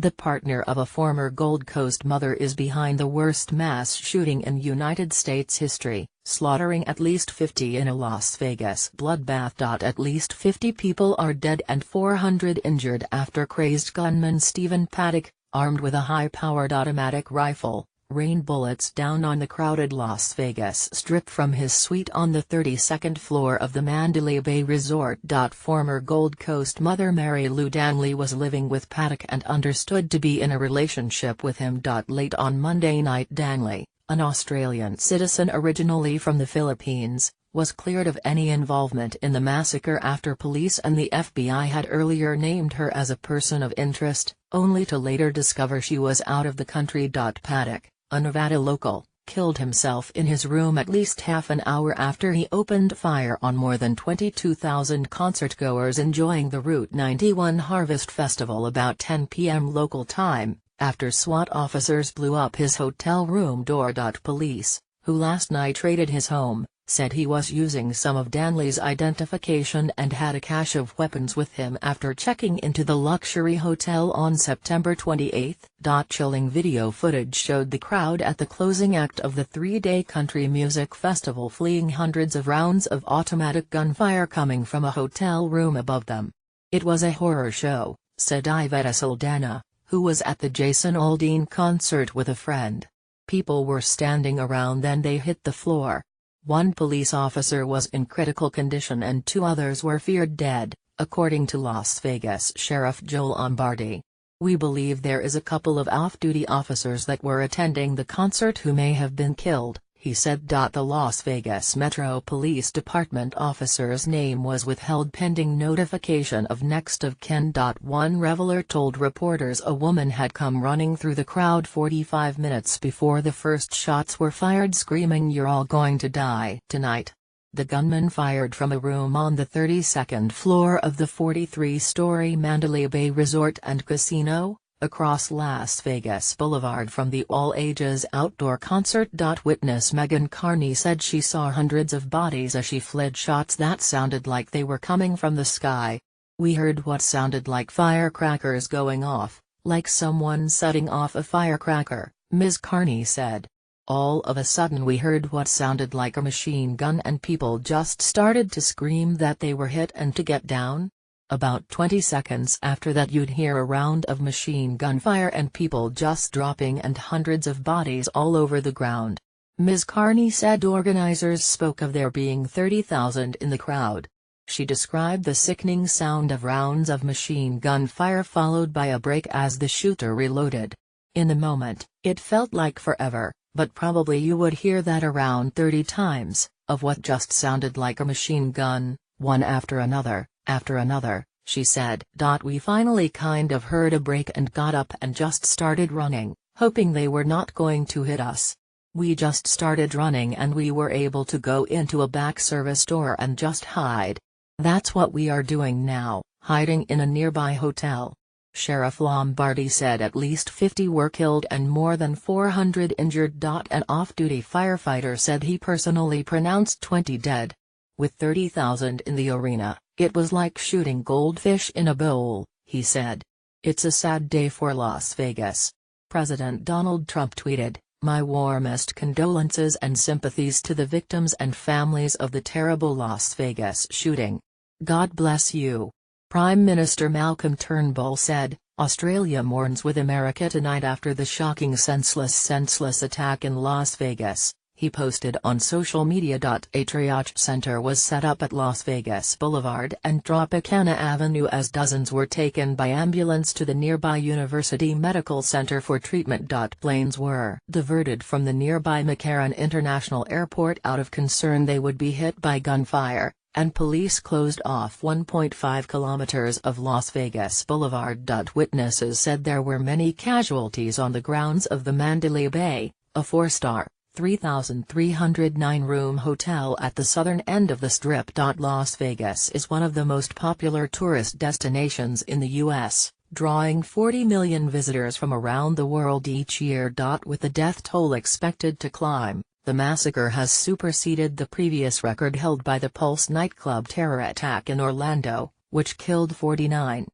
The partner of a former Gold Coast mother is behind the worst mass shooting in United States history, slaughtering at least 50 in a Las Vegas bloodbath. At least 50 people are dead and 400 injured after crazed gunman Stephen Paddock, armed with a high-powered automatic rifle, rained bullets down on the crowded Las Vegas Strip from his suite on the 32nd floor of the Mandalay Bay Resort. Former Gold Coast mother Mary Lou Danley was living with Paddock and understood to be in a relationship with him. Late on Monday night, Danley, an Australian citizen originally from the Philippines, was cleared of any involvement in the massacre after police and the FBI had earlier named her as a person of interest, only to later discover she was out of the country. Paddock, a Nevada local, killed himself in his room at least half an hour after he opened fire on more than 22,000 concertgoers enjoying the Route 91 Harvest Festival about 10 p.m. local time, after SWAT officers blew up his hotel room door. Police, who last night raided his home, said he was using some of Danley's identification and had a cache of weapons with him after checking into the luxury hotel on September 28. Chilling video footage showed the crowd at the closing act of the three-day country music festival fleeing, hundreds of rounds of automatic gunfire coming from a hotel room above them. "It was a horror show," said Iveta Saldana, who was at the Jason Aldean concert with a friend. "People were standing around, then they hit the floor. One police officer was in critical condition and two others were feared dead," according to Las Vegas Sheriff Joe Lombardi. "We believe there is a couple of off-duty officers that were attending the concert who may have been killed," he said. The Las Vegas Metro Police Department officer's name was withheld pending notification of next of kin. One reveler told reporters a woman had come running through the crowd 45 minutes before the first shots were fired, screaming, "You're all going to die tonight." The gunman fired from a room on the 32nd floor of the 43-story Mandalay Bay Resort and Casino, across Las Vegas Boulevard from the all-ages outdoor concert. Witness Megan Carney said she saw hundreds of bodies as she fled, shots that sounded like they were coming from the sky. "We heard what sounded like firecrackers going off, like someone setting off a firecracker," Ms. Carney said. "All of a sudden we heard what sounded like a machine gun and people just started to scream that they were hit and to get down. About 20 seconds after that you'd hear a round of machine gun fire and people just dropping and hundreds of bodies all over the ground." Ms. Carney said organizers spoke of there being 30,000 in the crowd. She described the sickening sound of rounds of machine gun fire followed by a break as the shooter reloaded. "In the moment, it felt like forever, but probably you would hear that around 30 times, of what just sounded like a machine gun, one after another, she said. "We finally kind of heard a break and got up and just started running, hoping they were not going to hit us. We just started running and we were able to go into a back service door and just hide. That's what we are doing now, hiding in a nearby hotel." Sheriff Lombardi said at least 50 were killed and more than 400 injured. An off-duty firefighter said he personally pronounced 20 dead. "With 30,000 in the arena, it was like shooting goldfish in a bowl," he said. "It's a sad day for Las Vegas." President Donald Trump tweeted, "My warmest condolences and sympathies to the victims and families of the terrible Las Vegas shooting. God bless you." Prime Minister Malcolm Turnbull said, "Australia mourns with America tonight after the shocking senseless attack in Las Vegas." He posted on social media. A triage center was set up at Las Vegas Boulevard and Tropicana Avenue as dozens were taken by ambulance to the nearby University Medical Center for treatment. Planes were diverted from the nearby McCarran International Airport out of concern they would be hit by gunfire, and police closed off 1.5 kilometers of Las Vegas Boulevard. Witnesses said there were many casualties on the grounds of the Mandalay Bay, a four-star, 3,309-room hotel at the southern end of the Strip. Las Vegas is one of the most popular tourist destinations in the U.S., drawing 40 million visitors from around the world each year. With the death toll expected to climb, the massacre has superseded the previous record held by the Pulse nightclub terror attack in Orlando, which killed 49.